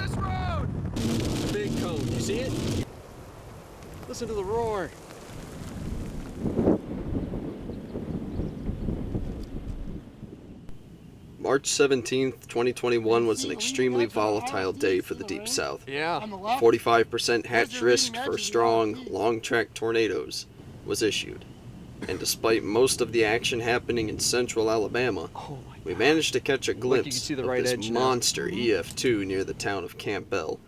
this road! The big cone, you see it? Listen to the roar. March 17th, 2021 was an extremely volatile day for the Deep South. Yeah. 45% hatch risk for strong, long-track tornadoes was issued. And despite most of the action happening in central Alabama, we managed to catch a glimpse of this monster EF2 near the town of Campbell,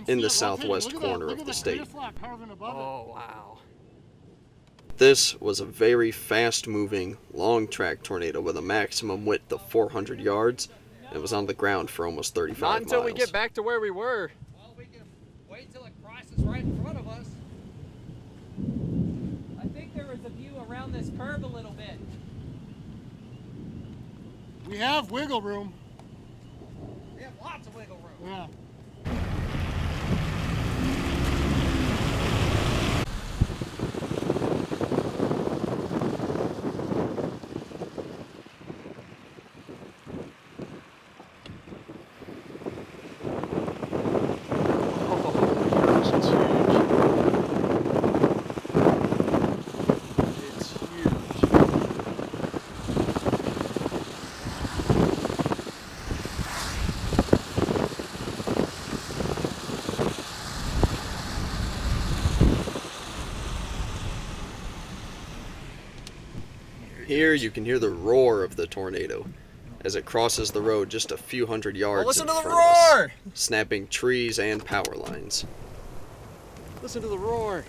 in the southwest corner of the state. Oh, wow. This was a very fast-moving, long-track tornado with a maximum width of 400 yards and was on the ground for almost 35 miles. Not until we get back to where we were. Well, we can wait till it crosses right in front of us. I think there was a view around this curve a little bit. We have wiggle room. We have lots of wiggle room. Yeah. Here you can hear the roar of the tornado as it crosses the road just a few hundred yards Listen in to the front of us, roar! snapping trees and power lines. Listen to the roar.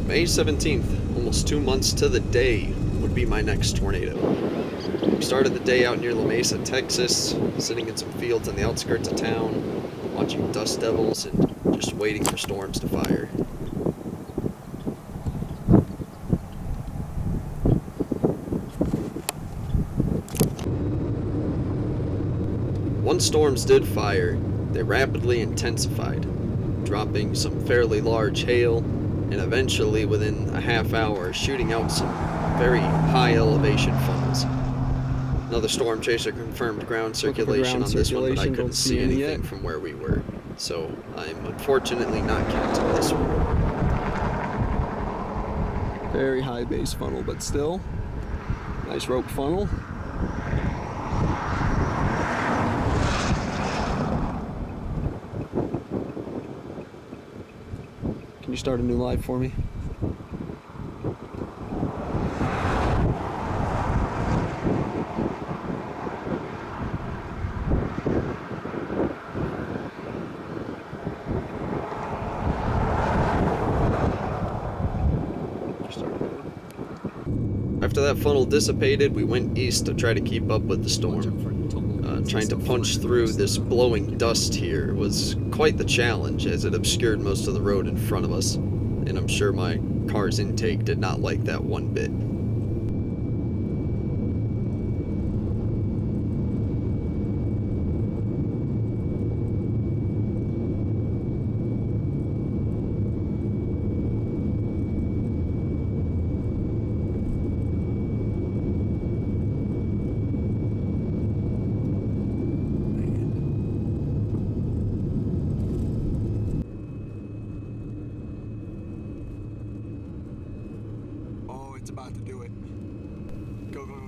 May 17th, almost 2 months to the day, would be my next tornado. We started the day out near La Mesa, Texas, sitting in some fields on the outskirts of town, watching dust devils and just waiting for storms to fire. Once storms did fire, they rapidly intensified, dropping some fairly large hail, and eventually, within a half hour, shooting out some very high elevation funnels. Another storm chaser confirmed ground circulation on this one, but I couldn't see anything from where we were, so I'm unfortunately not counting this one. Very high base funnel, but still, nice rope funnel. Can you start a new live for me? After that funnel dissipated, we went east to try to keep up with the storm. Trying to punch through this blowing dust here was quite the challenge, as it obscured most of the road in front of us, and I'm sure my car's intake did not like that one bit. About to do it.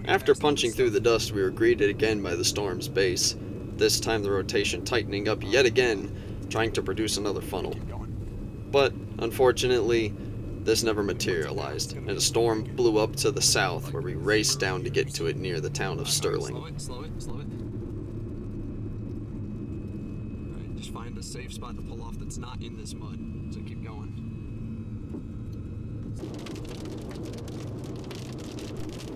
After punching through the dust, we were greeted again by the storm's base, this time the rotation tightening up yet again, trying to produce another funnel. But unfortunately, this never materialized, and a storm blew up to the south where we raced down to get to it near the town of Sterling. Slow it. Alright, just find a safe spot to pull off that's not in this mud. So keep going.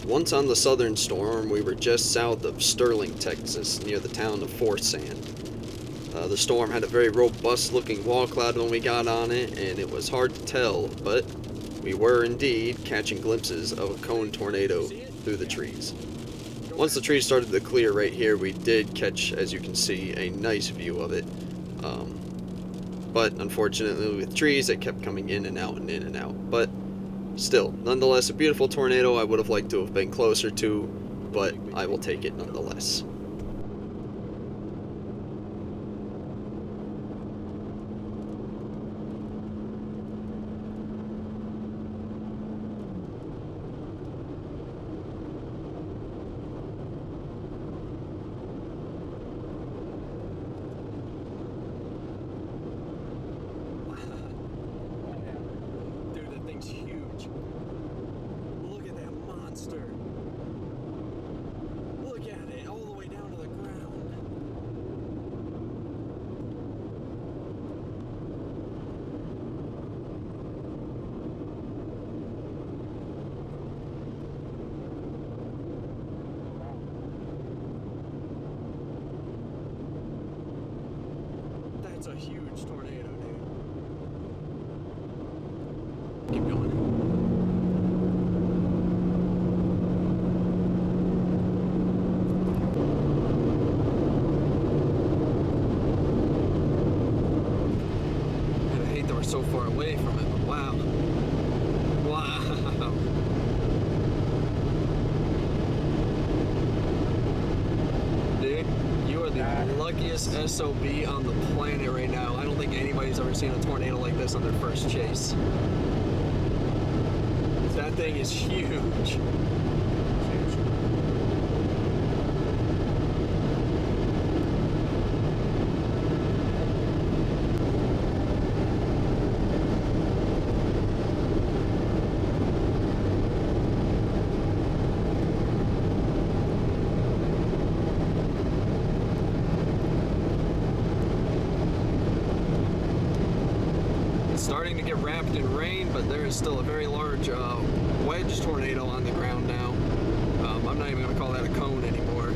Once on the southern storm, we were just south of Sterling, Texas, near the town of Fort Sand. The storm had a very robust looking wall cloud when we got on it, and it was hard to tell, but we were indeed catching glimpses of a cone tornado through the trees. Once the trees started to clear right here, we did catch, as you can see, a nice view of it. But unfortunately with trees, it kept coming in and out and in and out. But still, nonetheless, a beautiful tornado I would have liked to have been closer to, but I will take it nonetheless. Dude, that thing's huge. Look at that monster. Look at it, all the way down to the ground. That's a huge tornado, dude. Keep going. And I hate that we're so far away from it, but wow. Wow. Dude, you are the luckiest SOB on the planet right now. I don't think anybody's ever seen a tornado like this on their first chase. That thing is huge. It's starting to get wrapped in rain, but there is still a very large wedge tornado on the ground now. I'm not even going to call that a cone anymore.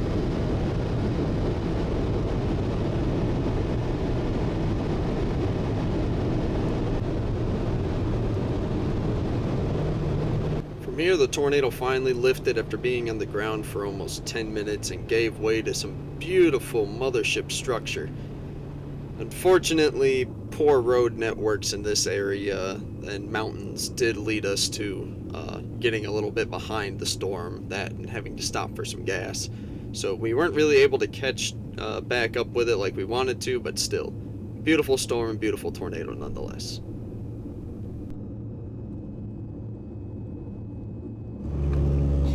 From here, the tornado finally lifted after being on the ground for almost 10 minutes and gave way to some beautiful mothership structure. Unfortunately, poor road networks in this area and mountains did lead us to getting a little bit behind the storm, that and having to stop for some gas. So we weren't really able to catch back up with it like we wanted to, but still, beautiful storm, beautiful tornado nonetheless.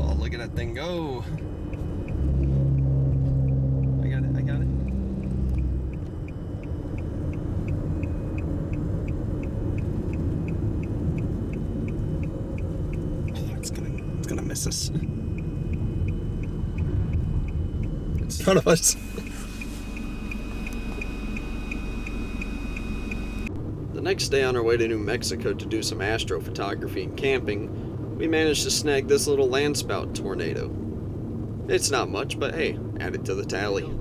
Oh, look at that thing go. I got it. It's gonna miss us. It's in front of us. The next day on our way to New Mexico to do some astrophotography and camping, we managed to snag this little landspout tornado. It's not much, but hey, add it to the tally.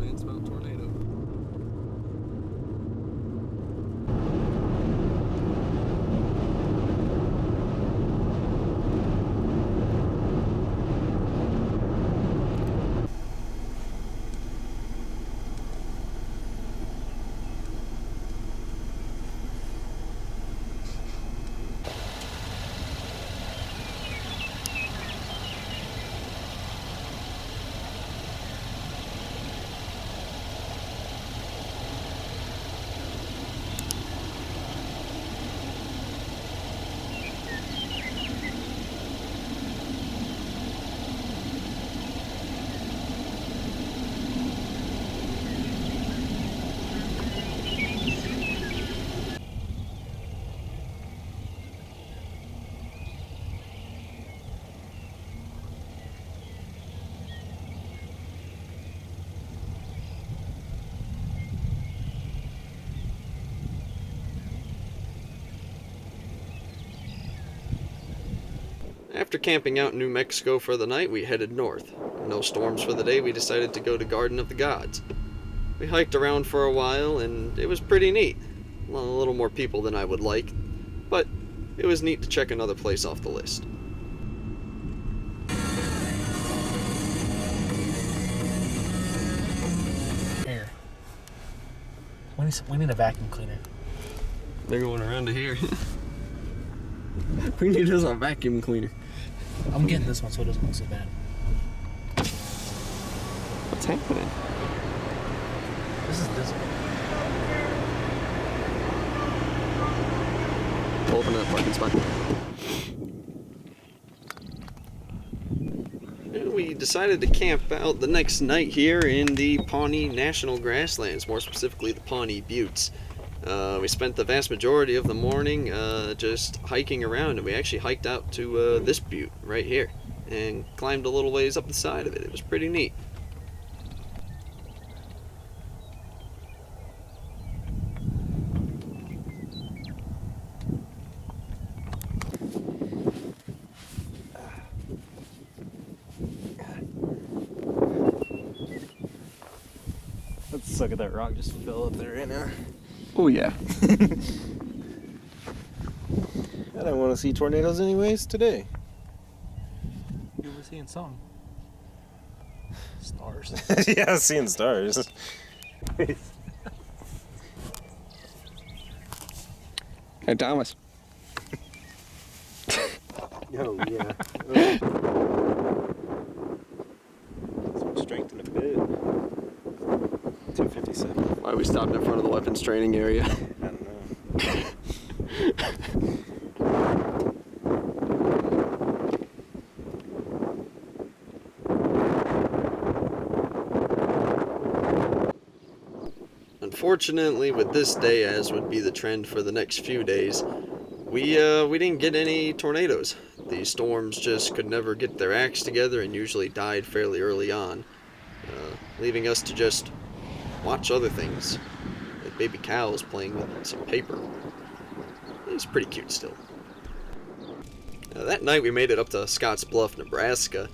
After camping out in New Mexico for the night, we headed north. No storms for the day, we decided to go to Garden of the Gods. We hiked around for a while, and it was pretty neat. A little more people than I would like, but it was neat to check another place off the list. Here. We need a vacuum cleaner. They're going around to here. We need us a vacuum cleaner. I'm getting this one so it doesn't look so bad. What's happening? This is this one. Open that parking spot. We decided to camp out the next night here in the Pawnee National Grasslands, more specifically the Pawnee Buttes. We spent the vast majority of the morning just hiking around, and we actually hiked out to this butte right here and climbed a little ways up the side of it. It was pretty neat. Let's suck at that rock just fell up there right now. Oh yeah. I don't want to see tornadoes anyways today. You were seeing some stars. Yeah, seeing stars. Hey Thomas. Oh yeah. Some strength in a bit. 257. Why are we stopped in front of the weapons training area? I don't know. Unfortunately, with this day, as would be the trend for the next few days, we didn't get any tornadoes. These storms just could never get their acts together and usually died fairly early on, leaving us to just watch other things, like baby cows playing with some paper. It's pretty cute still. That night we made it up to Scotts Bluff, Nebraska,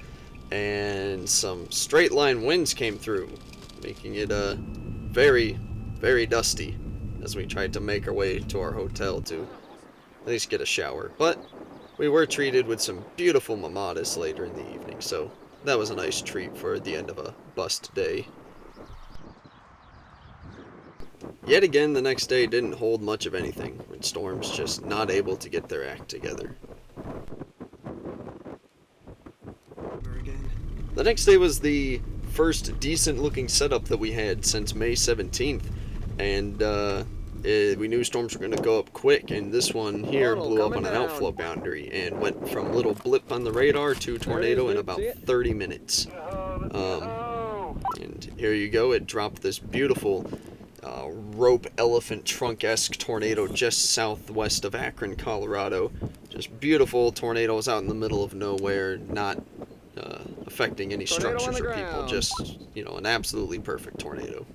and some straight line winds came through, making it very, very dusty as we tried to make our way to our hotel to at least get a shower. But we were treated with some beautiful mamadas later in the evening, so that was a nice treat for the end of a bust day. Yet again, the next day didn't hold much of anything, with storms just not able to get their act together. The next day was the first decent looking setup that we had since May 17th, and we knew storms were going to go up quick, and this one here blew up on an outflow boundary and went from little blip on the radar to tornado in about 30 minutes. And here you go, it dropped this beautiful rope elephant trunk-esque tornado just southwest of Akron, Colorado. Just beautiful tornadoes out in the middle of nowhere, not affecting any structures or people, just, you know, an absolutely perfect tornado.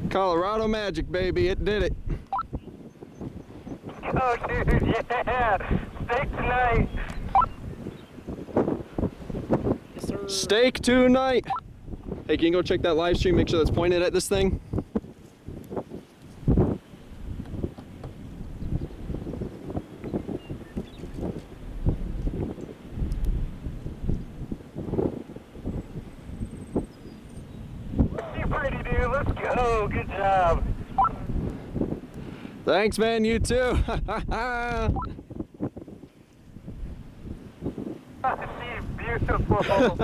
Colorado magic, baby, it did it. Oh, dude, yeah. Steak tonight. Steak tonight. Hey, can you go check that live stream, make sure that's pointed at this thing? You pretty, dude. Let's go. Good job. Thanks, man, you too. Beautiful.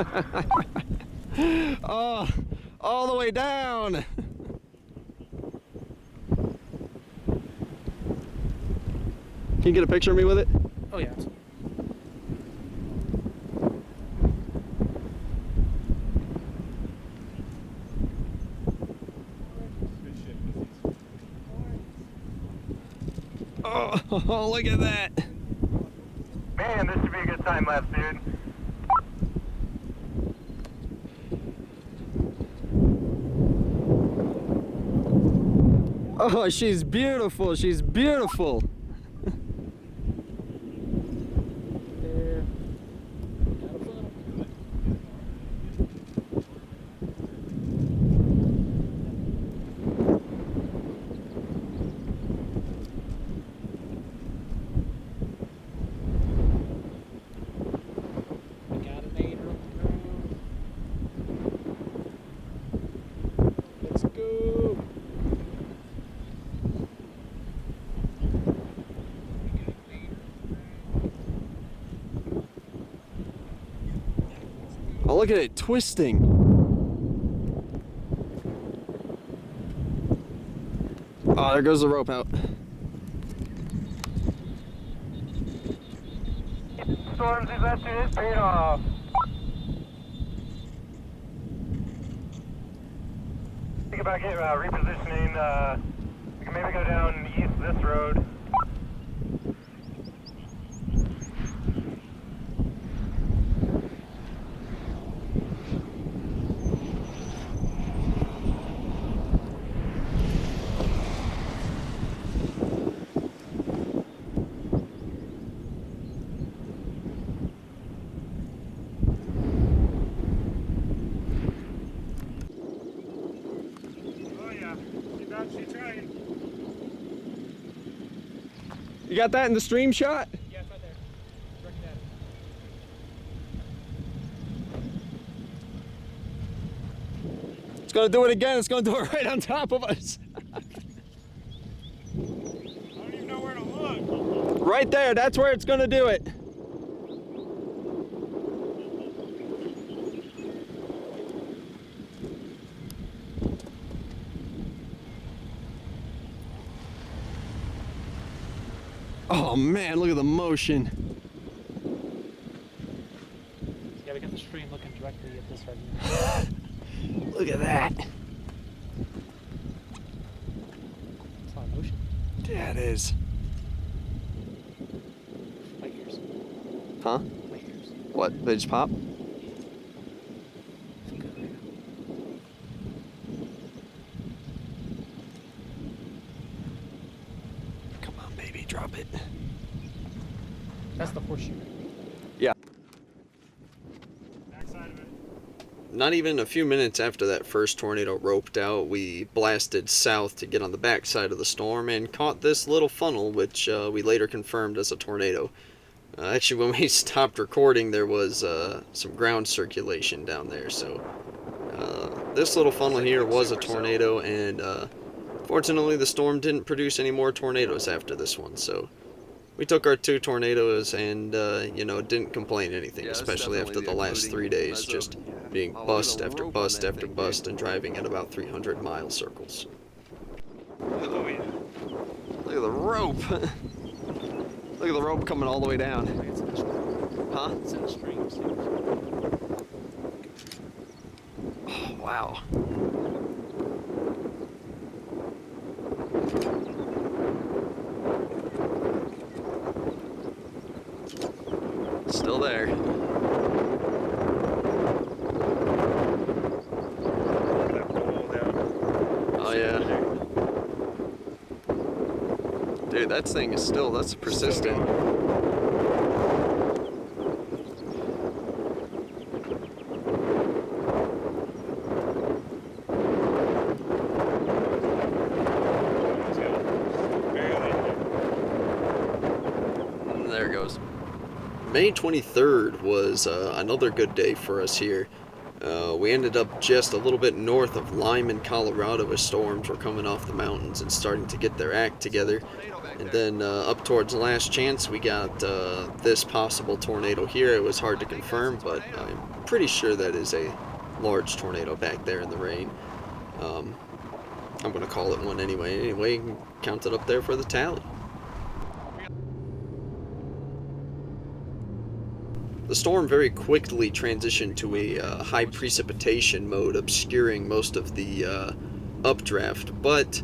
Oh, all the way down. Can you get a picture of me with it? Oh yeah. Oh, look at that. Man, this should be a good time lapse, dude. Oh, she's beautiful. She's beautiful. Let's go. Oh, look at it twisting. Oh, there goes the rope out. Storms, is that shit paid off? Think about getting repositioning. We can maybe go down east this road. Oh yeah, she's trying. You got that in the stream shot? Yeah, it's right there. Directed at it. It's gonna do it again. It's gonna do it right on top of us. I don't even know where to look. Right there. That's where it's gonna do it. Oh man, look at the motion. Yeah, we got the stream looking directly at this right now. Look at that. It's not motion. Yeah, it is. Light years. Huh? Light years. What? They just pop? Feel good right now. Come on, baby, drop it. That's the horseshoe. Yeah. Backside of it. Not even a few minutes after that first tornado roped out, we blasted south to get on the backside of the storm and caught this little funnel, which we later confirmed as a tornado. Actually, when we stopped recording, there was some ground circulation down there, so this little funnel here was a tornado, and fortunately the storm didn't produce any more tornadoes after this one, so we took our 2 tornadoes and, you know, didn't complain anything, Yeah, that's especially after the last 3 days, just being bust after bust after bust and driving at about 300-mile circles. Oh yeah. Look at the rope. Look at the rope coming all the way down. It's in the stream. Huh? It's in the stream. Oh, wow. Still there. Oh yeah. Dude, that thing is still, that's persistent. There it goes. May 23rd was another good day for us here. We ended up just a little bit north of Lyman, Colorado, as storms were coming off the mountains and starting to get their act together. And then up towards Last Chance, we got this possible tornado here. It was hard to confirm, but I'm pretty sure that is a large tornado back there in the rain. I'm going to call it one anyway. Anyway, count it up there for the tally. The storm very quickly transitioned to a high precipitation mode, obscuring most of the updraft, but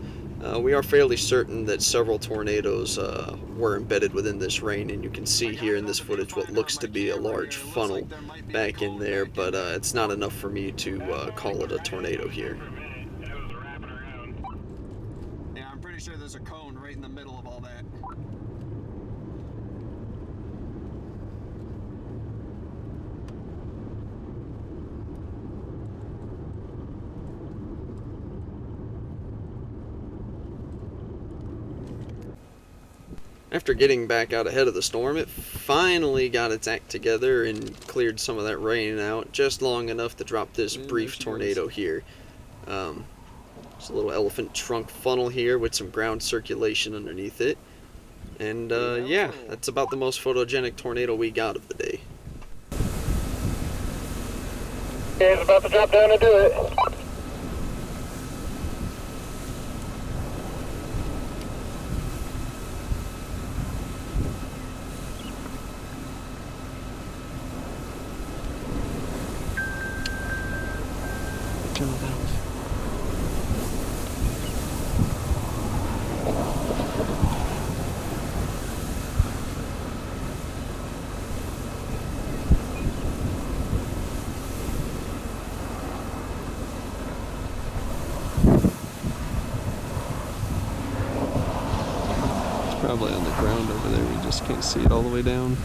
We are fairly certain that several tornadoes were embedded within this rain, and you can see here in this footage what looks to be a large funnel back in there, but it's not enough for me to call it a tornado here. Yeah, I'm pretty sure there's a cone right in the middle of all that. After getting back out ahead of the storm, it finally got its act together and cleared some of that rain out just long enough to drop this brief tornado here. There's a little elephant trunk funnel here with some ground circulation underneath it. And yeah, that's about the most photogenic tornado we got of the day. Okay, it's about to drop down and do it. Probably on the ground over there, we just can't see it all the way down.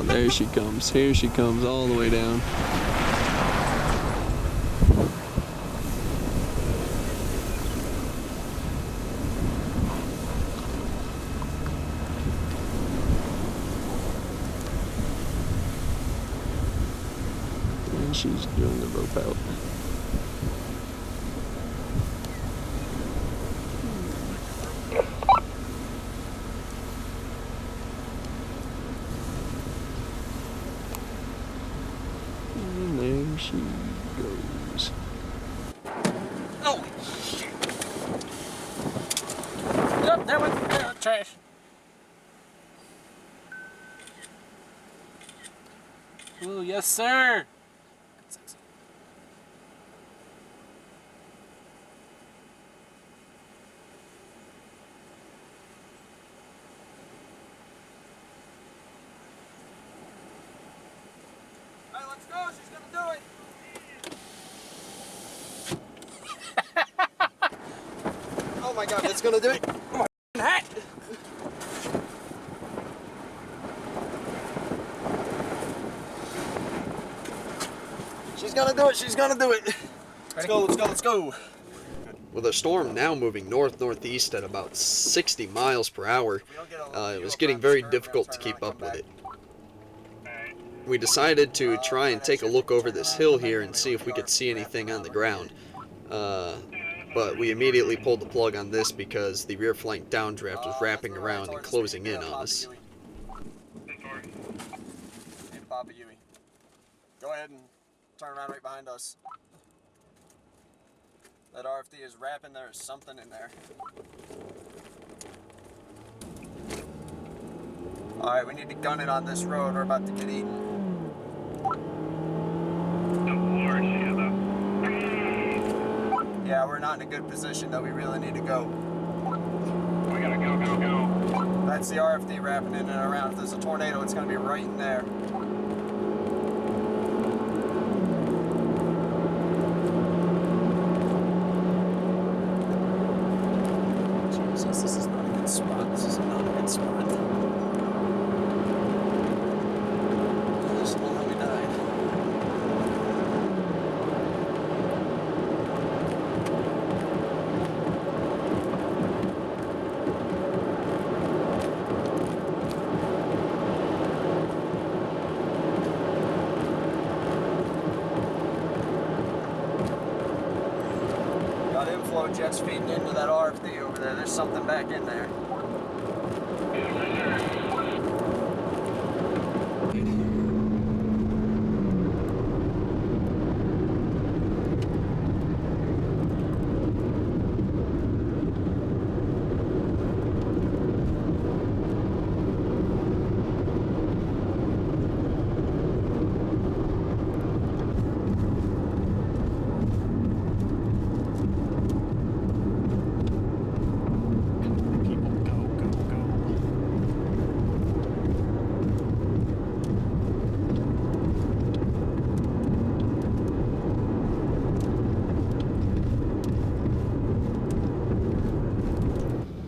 There she comes. Here she comes all the way down. And she's doing the rope out. And there she goes. Oh, shit. Yep, that went through the trash. Ooh, yes, sir. Alright, let's go. She's gonna do it. Oh my god, it's gonna do it! Hat. She's gonna do it, she's gonna do it! Let's go, let's go, let's go! With the storm now moving north-northeast at about 60 miles per hour, it was getting very difficult to keep up with it. We decided to try and take a look over this hill here and see if we could see anything on the ground. But we immediately pulled the plug on this because the rear flank downdraft was wrapping around and closing in on us. Hey, Papa Yui. Go ahead and turn around right behind us. That RFD is wrapping. There is something in there. Alright, we need to gun it on this road. We're about to get eaten. Yeah, we're not in a good position though. We really need to go. We gotta go, go, go. That's the RFD wrapping in and around. If there's a tornado, it's going to be right in there. Jesus, this is not a good spot. This is not a good spot. This is how we died. turbo jets feeding into that RFD over there. There's something back in there.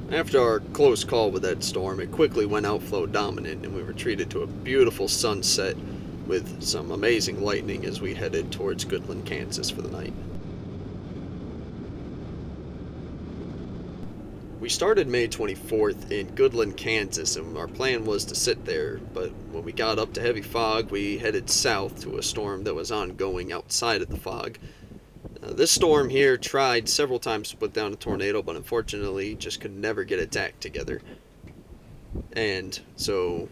After our close call with that storm, it quickly went outflow dominant and we retreated to a beautiful sunset with some amazing lightning as we headed towards Goodland, Kansas for the night. We started May 24th in Goodland, Kansas, and our plan was to sit there, but when we got up to heavy fog, we headed south to a storm that was ongoing outside of the fog. This storm here tried several times to put down a tornado, but unfortunately just could never get its act together. And so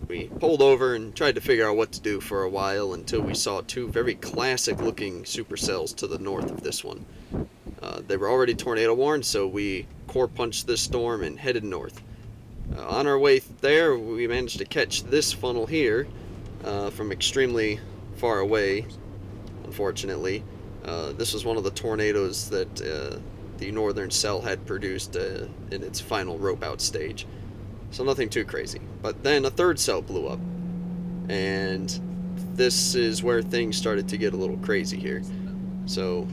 we pulled over and tried to figure out what to do for a while until we saw two very classic looking supercells to the north of this one. They were already tornado warned, so we core punched this storm and headed north. On our way there, we managed to catch this funnel here from extremely far away, unfortunately. This was one of the tornadoes that the northern cell had produced in its final rope out stage. So nothing too crazy. But then a third cell blew up. And this is where things started to get a little crazy here. So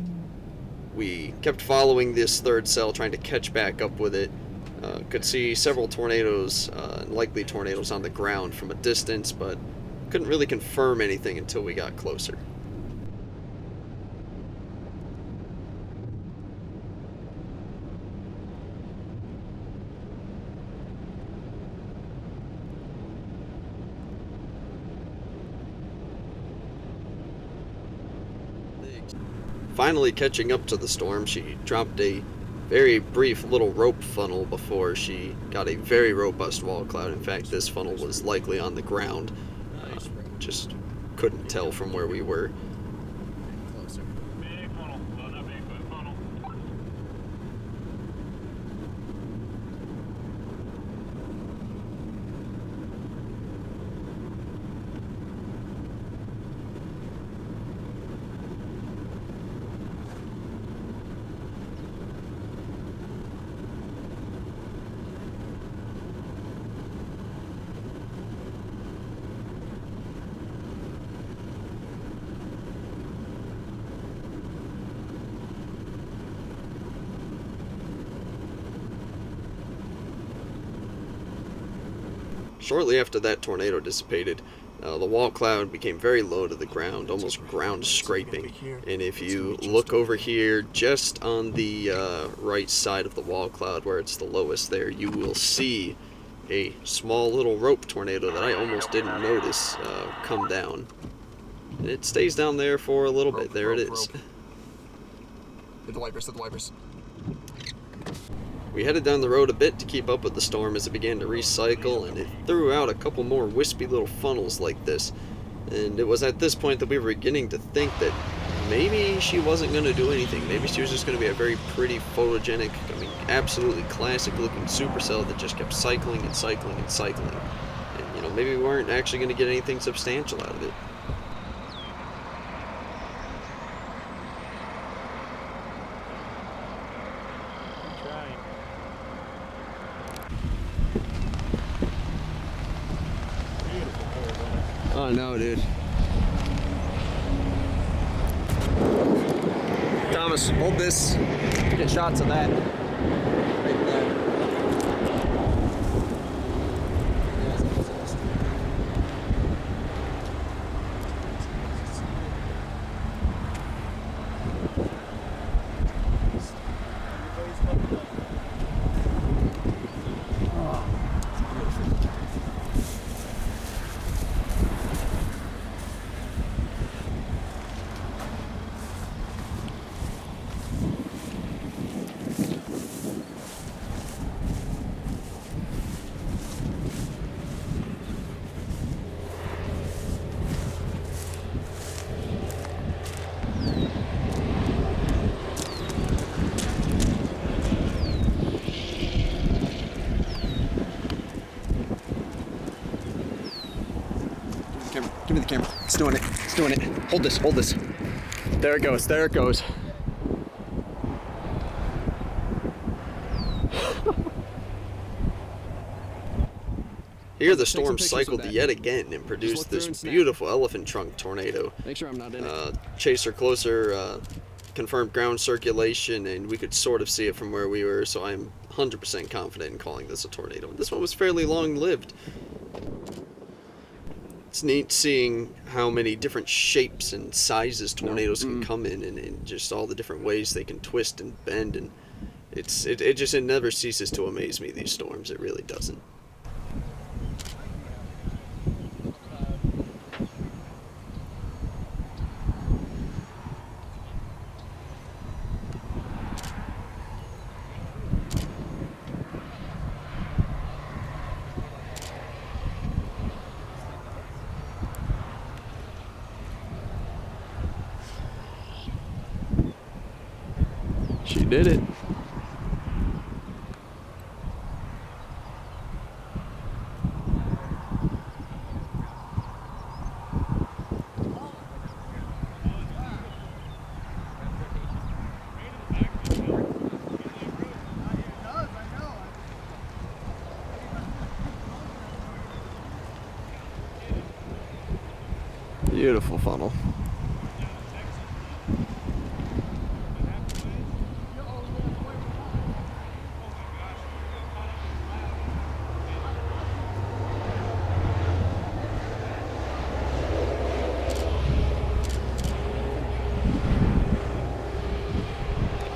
we kept following this third cell, trying to catch back up with it. Could see several tornadoes, likely tornadoes on the ground from a distance, but couldn't really confirm anything until we got closer. Finally catching up to the storm, she dropped a very brief little rope funnel before she got a very robust wall cloud. In fact, this funnel was likely on the ground. Just couldn't tell from where we were. Big funnel. Well, not big, but funnel. Shortly after that tornado dissipated, the wall cloud became very low to the ground, almost ground scraping. And if you look over here, just on the right side of the wall cloud where it's the lowest there, you will see a small little rope tornado that I almost didn't notice come down. And it stays down there for a little bit. There it is. Hit the wipers, hit the wipers. We headed down the road a bit to keep up with the storm as it began to recycle, and it threw out a couple more wispy little funnels like this. And it was at this point that we were beginning to think that maybe she wasn't going to do anything. Maybe she was just going to be a very pretty, photogenic, I mean, absolutely classic looking supercell that just kept cycling and cycling and cycling. And, you know, maybe we weren't actually going to get anything substantial out of it. Oh no, dude. Thomas, hold this. Get shots of that. Right there. camera. It's doing it. It's doing it. Hold this. Hold this. There it goes. There it goes. Here the storm cycled yet again and produced this beautiful elephant trunk tornado. Make sure I'm not in it. Chaser closer confirmed ground circulation, and we could sort of see it from where we were, so I'm 100% confident in calling this a tornado. This one was fairly long-lived. It's neat seeing how many different shapes and sizes tornadoes can come in, and just all the different ways they can twist and bend, and it never ceases to amaze me, these storms. It really doesn't. She did it. Beautiful funnel.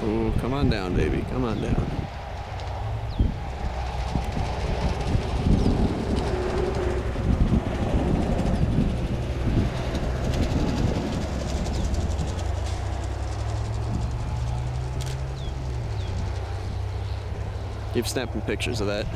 Ooh, come on down, baby. Come on down. Keep snapping pictures of that.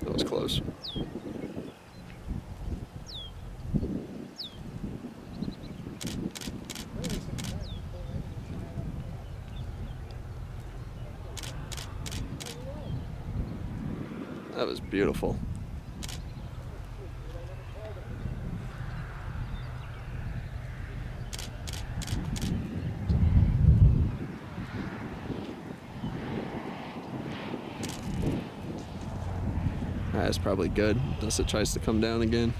That was close. That was beautiful. That's probably good, unless it tries to come down again.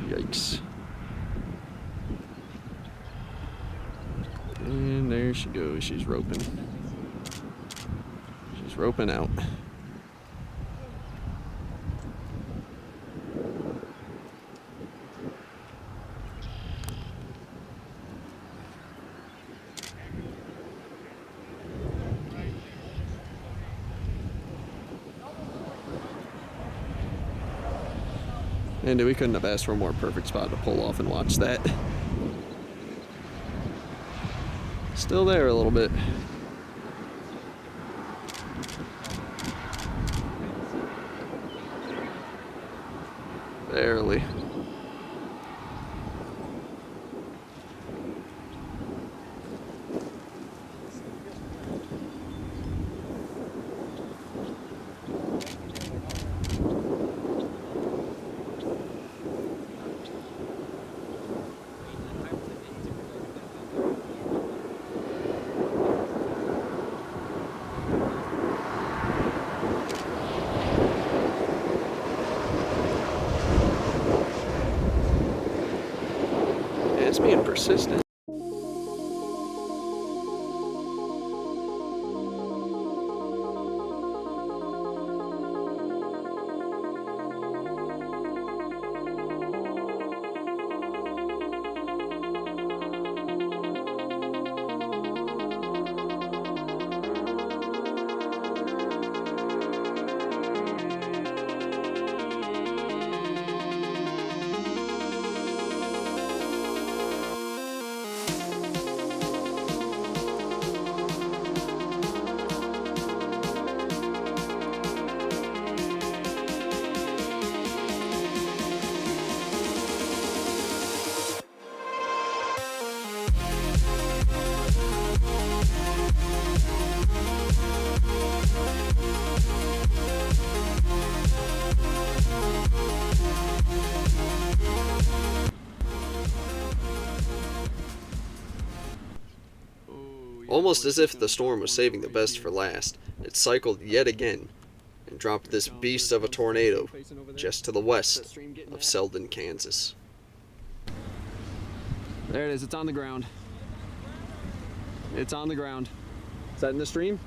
Yikes. And there she goes, she's roping. She's roping out. And we couldn't have asked for a more perfect spot to pull off and watch that. Still there a little bit. Barely. It's being persistent. Almost as if the storm was saving the best for last, it cycled yet again and dropped this beast of a tornado just to the west of Selden, Kansas. There it is, it's on the ground. It's on the ground. Is that in the stream?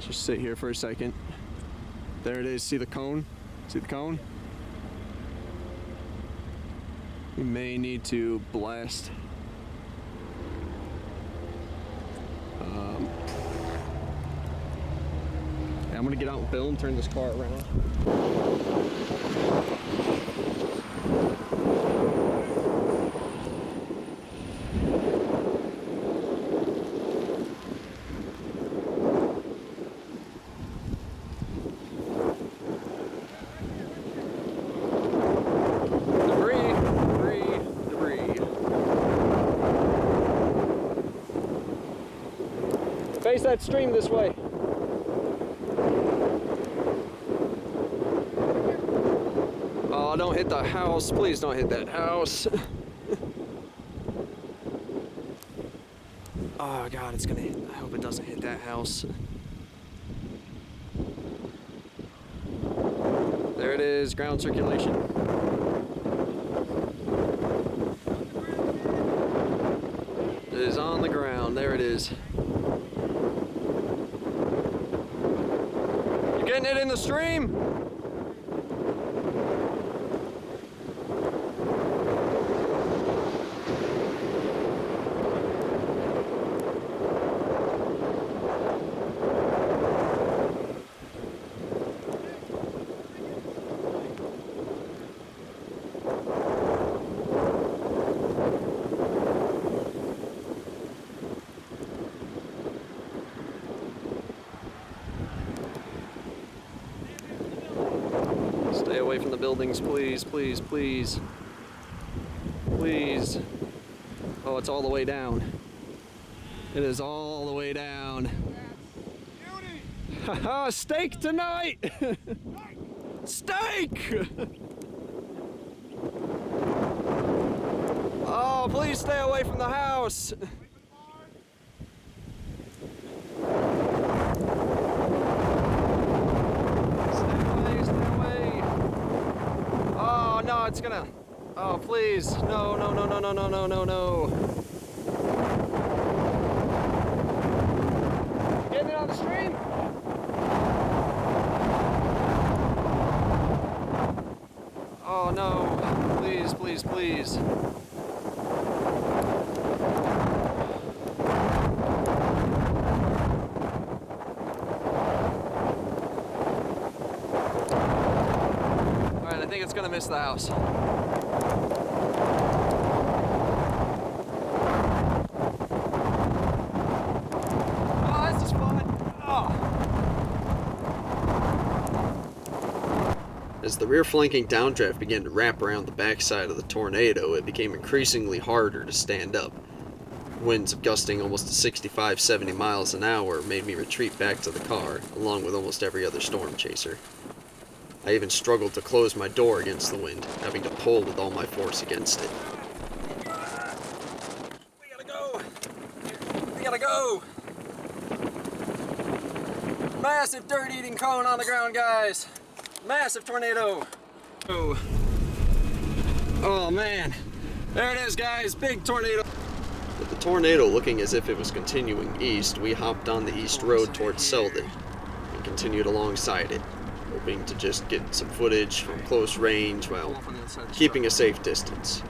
Just sit here for a second. There it is, see the cone? See the cone? We may need to blast. I'm gonna get out and film, turn this car around. Face that stream this way. Oh, don't hit the house. Please don't hit that house. Oh God, it's gonna hit. I hope it doesn't hit that house. There it is, ground circulation. It is on the ground. There it is. Getting it in the stream? Stay away from the buildings, please, please, please. Please. Oh, it's all the way down. It is all the way down. Haha, steak tonight! Steak! Oh, please stay away from the house. No, it's gonna. Oh, please. No, no, no, no, no, no, no, no, no. Getting it on the stream? Oh, no. Please, please, please. I think it's gonna miss the house. Oh, this is fun. Oh. As the rear flanking downdraft began to wrap around the backside of the tornado, it became increasingly harder to stand up. Winds gusting almost to 65-70 miles an hour made me retreat back to the car, along with almost every other storm chaser. I even struggled to close my door against the wind, having to pull with all my force against it. We gotta go! We gotta go! Massive dirt-eating cone on the ground, guys! Massive tornado! Oh. Oh man! There it is, guys! Big tornado! With the tornado looking as if it was continuing east, we hopped on the east road towards Selden and continued alongside it, hoping to just get some footage from close range while keeping a safe distance.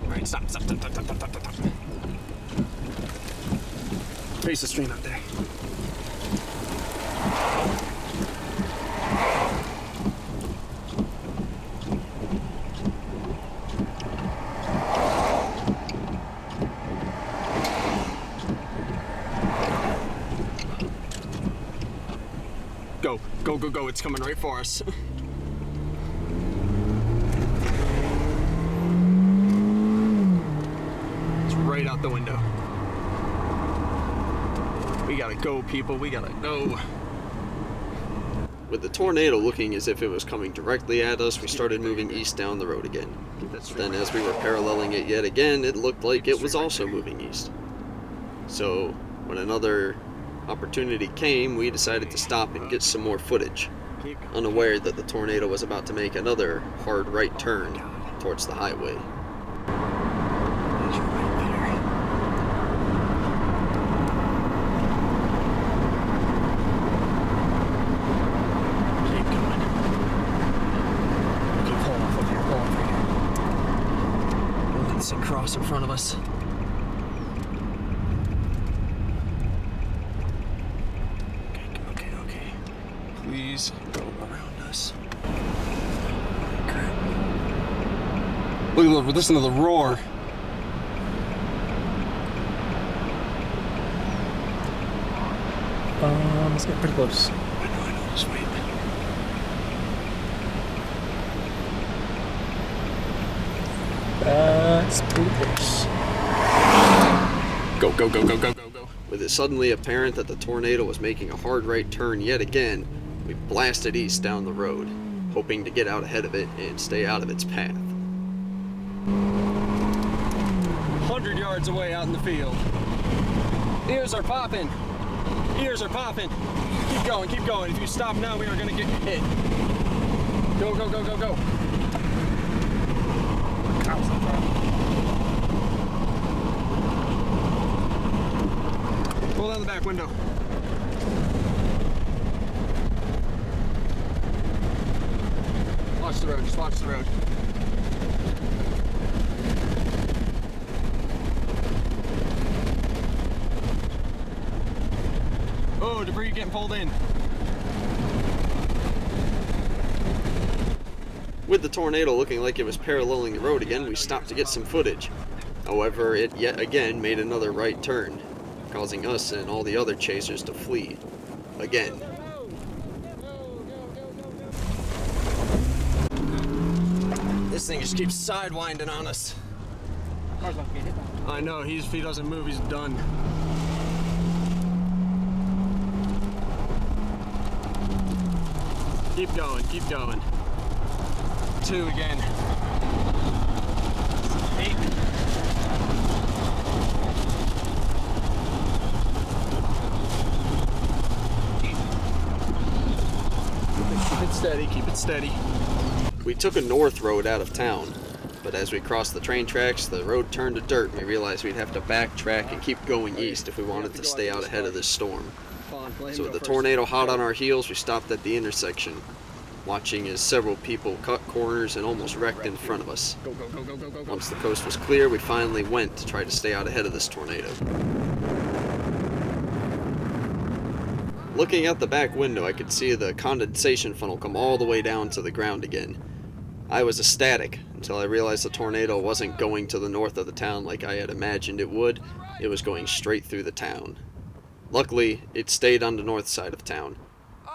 Alright, stop. Face the stream out there. Go, it's coming right for us. out the window. We gotta go, people. We gotta go. With the tornado looking as if it was coming directly at us, we started moving east down the road again. Then as we were paralleling it yet again, it looked like it was also moving east. So when another opportunity came, we decided to stop and get some more footage, unaware that the tornado was about to make another hard right turn towards the highway. Cross in front of us. Okay. Please go around us. Look, listen to the roar. Let's get pretty close. I know, just wait. It's pretty close. Go. With it suddenly apparent that the tornado was making a hard right turn yet again, we blasted east down the road, hoping to get out ahead of it and stay out of its path. 100 yards away out in the field. Ears are popping. Keep going. If you stop now, we are gonna get hit. Go. Pull down the back window. Watch the road, just watch the road. Oh, debris getting pulled in. With the tornado looking like it was paralleling the road again, we stopped to get some footage. However, it yet again made another right turn, causing us and all the other chasers to flee. Again. This thing just keeps sidewinding on us. Car's about to get hit by. I know, if he doesn't move, he's done. Keep going. 2 again. 8. Keep it steady. We took a north road out of town, but as we crossed the train tracks, the road turned to dirt and we realized we'd have to backtrack and keep going east if we wanted to stay out ahead of this storm. So with the tornado hot on our heels, we stopped at the intersection, watching as several people cut corners and almost wrecked in front of us. Go. Once the coast was clear, we finally went to try to stay out ahead of this tornado. Looking out the back window, I could see the condensation funnel come all the way down to the ground again. I was ecstatic until I realized the tornado wasn't going to the north of the town like I had imagined it would. It was going straight through the town. Luckily, it stayed on the north side of town,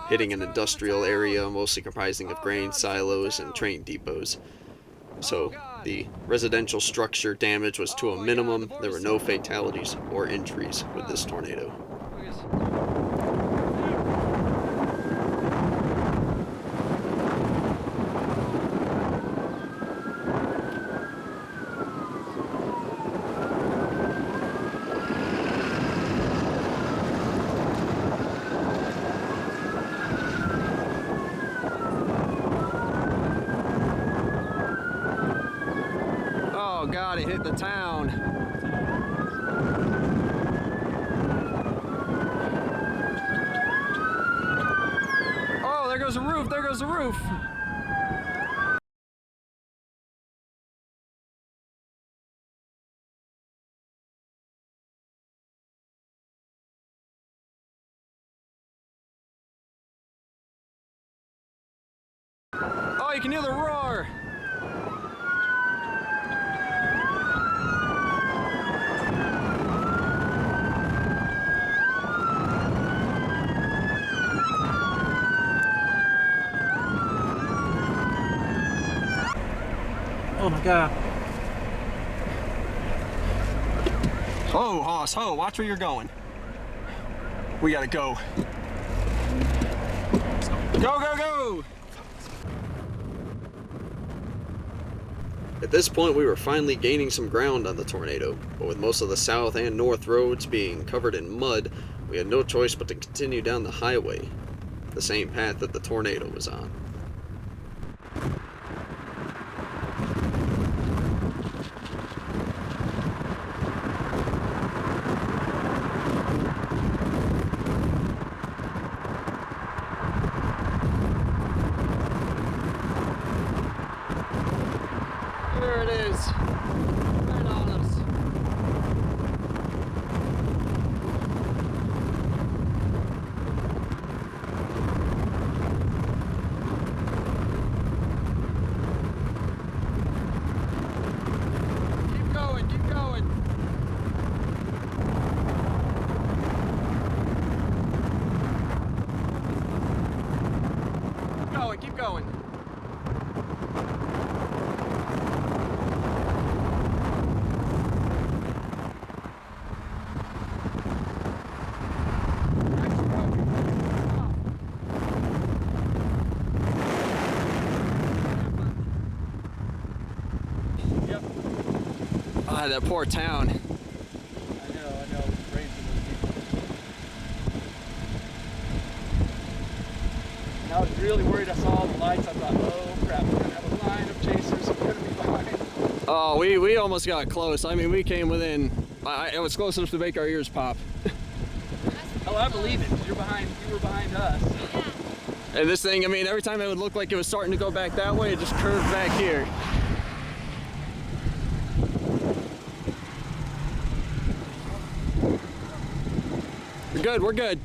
hitting an industrial area mostly comprising of grain silos and train depots. So, the residential structure damage was to a minimum. There were no fatalities or injuries with this tornado. Oh God, it hit the town. Oh, there goes the roof. Oh, you can hear the roar. Oh my God. Oh, Hoss, ho, watch where you're going. We gotta go. Go, go, go! At this point, we were finally gaining some ground on the tornado, but with most of the south and north roads being covered in mud, we had no choice but to continue down the highway, the same path that the tornado was on. There it is. Right on us. Keep going, keep going. Keep going, keep going. Ah, that poor town. I know. Great for those people. And I was really worried. I saw all the lights. I thought, oh crap, we're gonna have a line of chasers. We're gonna be behind. Oh, we almost got close. I mean, we came within. It was close enough to make our ears pop. Oh, I believe it. 'Cause you were behind us. And this thing, I mean, every time it would look like it was starting to go back that way, it just curved back here. We're good, we're good.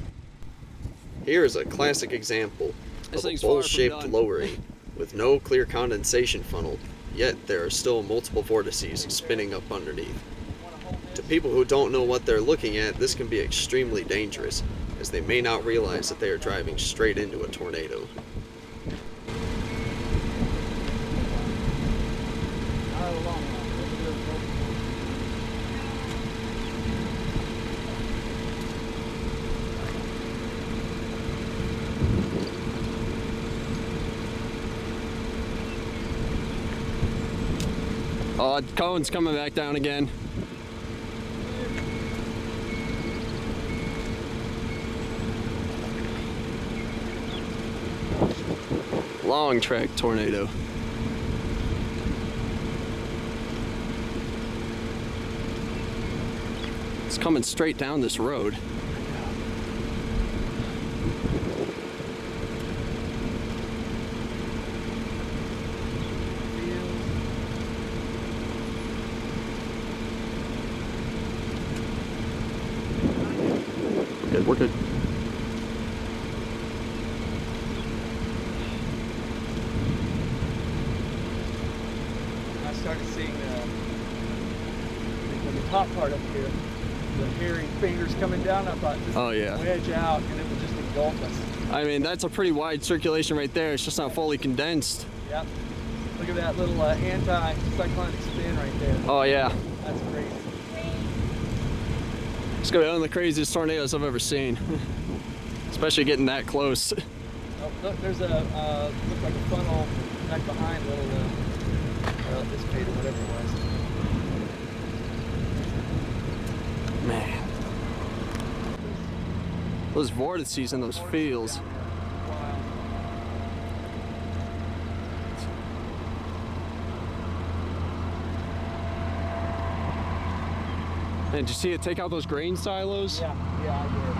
Here is a classic example This of a thing's far from bowl-shaped done. lowering with no clear condensation funnel, yet there are still multiple vortices spinning up underneath. To people who don't know what they're looking at, this can be extremely dangerous, as they may not realize that they are driving straight into a tornado. Oh, cone's coming back down again. Long track tornado. It's coming straight down this road. Good, we're good. I started seeing the top part up here, the hairy fingers coming down. I thought, just Oh, yeah. wedge out, and it would just engulf us. I mean, that's a pretty wide circulation right there. It's just not fully condensed. Yep. Look at that little anti-cyclonic spin right there. Oh, yeah. That's crazy. It's gonna be one of the craziest tornadoes I've ever seen. Especially getting that close. Oh, look, there's a looks like a funnel back behind little dissipate or whatever it was. Man. Those vortices and those fields. Wow. And did you see it take out those grain silos? Yeah, I did.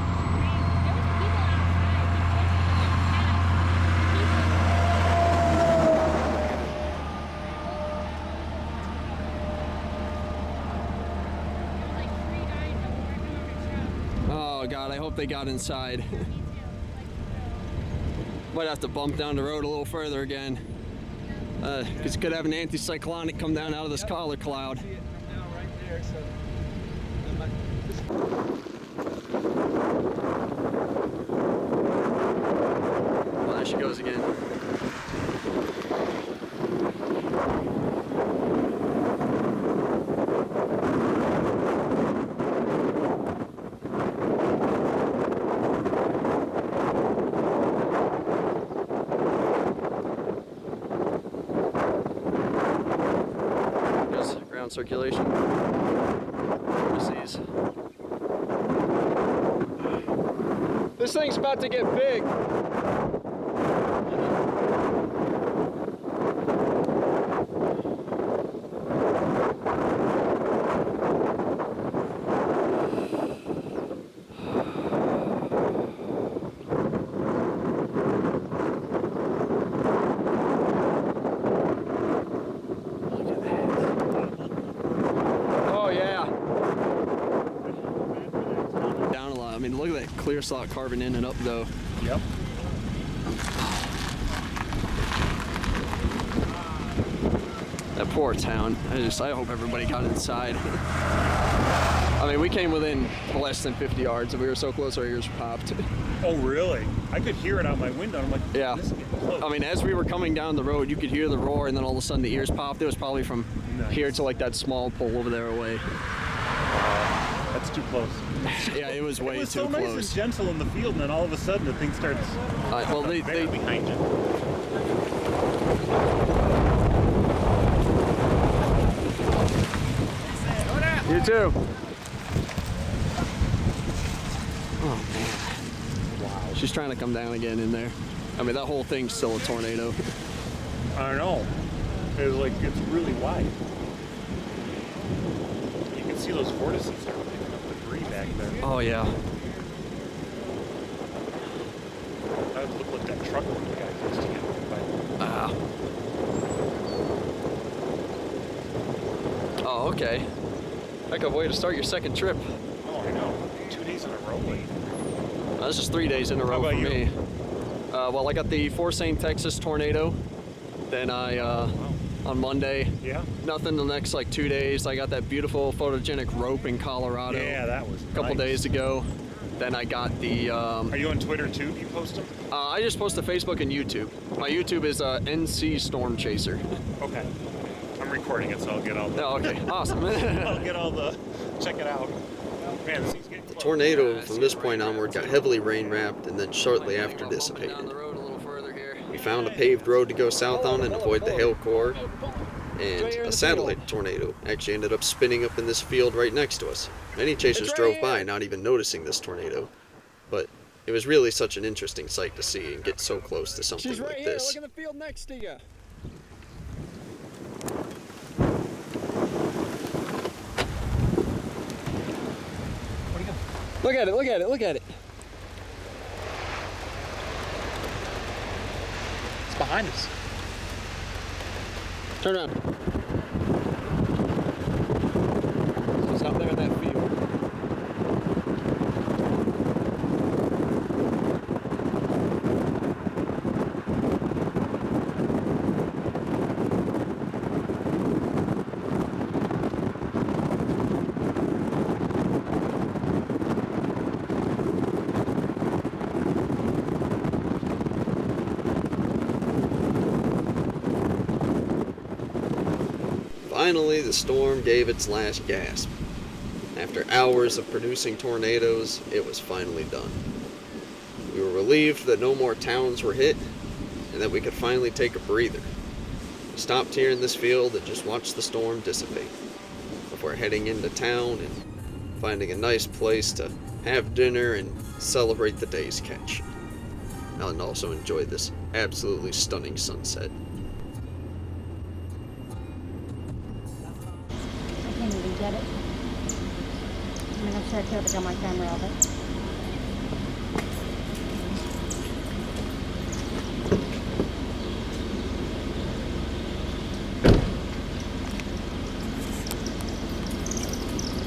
Oh God, I hope they got inside. Might have to bump down the road a little further again. Because you could have an anticyclonic come down out of this collar cloud. See it from now right there, so Well, there she goes again. ground circulation. Overseas. This thing's about to get big. I mean, look at that clear slot carving in and up, though. Yep. That poor town. I hope everybody got inside. I mean, we came within less than 50 yards, and we were so close our ears popped. Oh, really? I could hear it out my window. I'm like, Yeah. this is getting close. I mean, as we were coming down the road, you could hear the roar, and then all of a sudden the ears popped. It was probably from here to like that small pole over there away. That's too close. Yeah, it was way It was too so nice close. and gentle in the field, and then all of a sudden the thing starts Well, they behind you. You too. Oh man. Wow. She's trying to come down again in there. I mean, that whole thing's still a tornado. I know. It's like, it's really wide. You can see those vortices there picking up debris back there. Oh yeah. That would look like that truck when the guy used to get hit by. Ah. Oh, okay. Heck of a way to start your second trip. Oh, I know. 2 days in a row. Like. That's just 3 days in a row about for you? me. Well, I got the Fort St. Texas tornado. Then on Monday, Yeah? nothing the next like 2 days. I got that beautiful photogenic rope in Colorado Yeah, that was a couple nice. days ago. Then I got the, Are you on Twitter too? Do you post them? I just post to Facebook and YouTube. My YouTube is NC Storm Chaser. Okay. I'm recording it, so I'll get all the... Oh, okay, awesome. I'll get all the... Check it out. Man, this thing's getting close. Tornado from this point onward got heavily rain wrapped and then shortly after dissipated. We found a paved road to go south on and avoid the hail core, and a satellite tornado actually ended up spinning up in this field right next to us. Many chasers drove by not even noticing this tornado, but it was really such an interesting sight to see and get so close to something She's right like here. this. Look at the field next to you. Look at it, look at it, look at it. It's behind us. Turn around. So it's out there in that field. Finally, the storm gave its last gasp. After hours of producing tornadoes, it was finally done. We were relieved that no more towns were hit, and that we could finally take a breather. We stopped here in this field and just watched the storm dissipate, before heading into town and finding a nice place to have dinner and celebrate the day's catch. And also enjoy this absolutely stunning sunset. I can't even get it. I'm gonna try to put on my camera of it.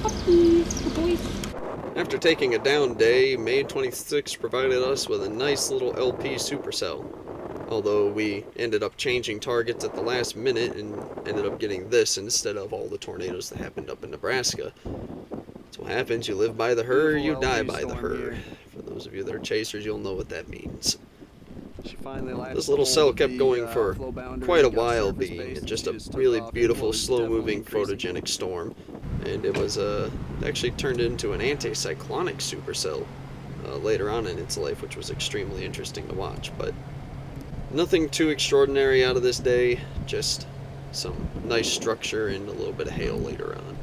Puppies, the boys. After taking a down day, May 26 provided us with a nice little LP supercell. Although we ended up changing targets at the last minute and ended up getting this instead of all the tornadoes that happened up in Nebraska. That's what happens, you live by the herd, you die by the herd. For those of you that are chasers, you'll know what that means. This little cell kept going for quite a while, being just a really beautiful, slow-moving, photogenic storm. And it was actually turned into an anticyclonic supercell later on in its life, which was extremely interesting to watch. But nothing too extraordinary out of this day, just some nice structure and a little bit of hail later on.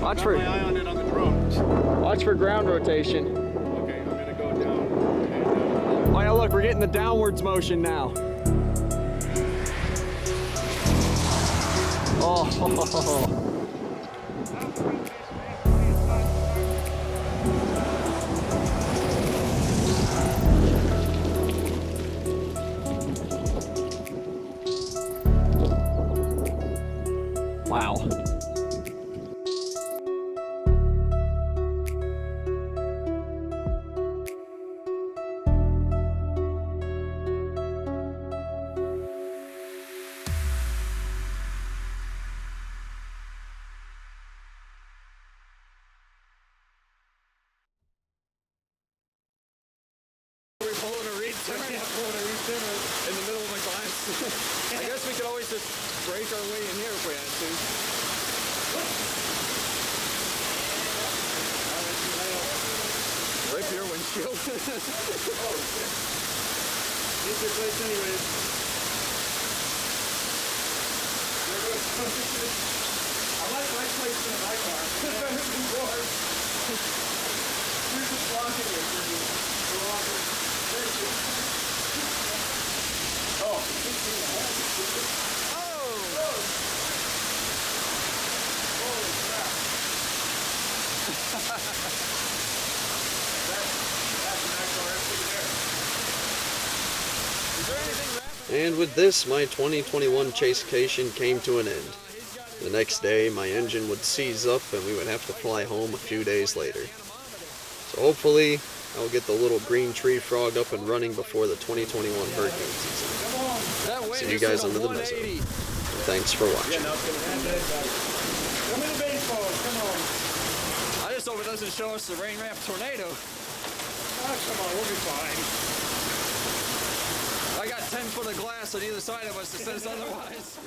Watch Got my eye on it on the drone. watch for ground rotation. Okay, I'm gonna go down. Oh yeah, look, we're getting the downwards motion now. Oh. Wow. In the middle of my glass. I guess we could always just break our way in here if we had to. Right for your windshield. It's your place anyways. I like my place in my car. Better than yours. You're just blocking it for me. And with this, my 2021 chasecation came to an end. The next day, my engine would seize up and we would have to fly home a few days later. So hopefully, I'll get the little green tree frog up and running before the 2021 hurricane season. See you guys under the mezzo. And thanks for watching. Come in the baseball, come on. I just hope it doesn't show us the rain ramp tornado. Oh, come on, we'll be fine. I got 10 foot of glass on either side of us that says otherwise.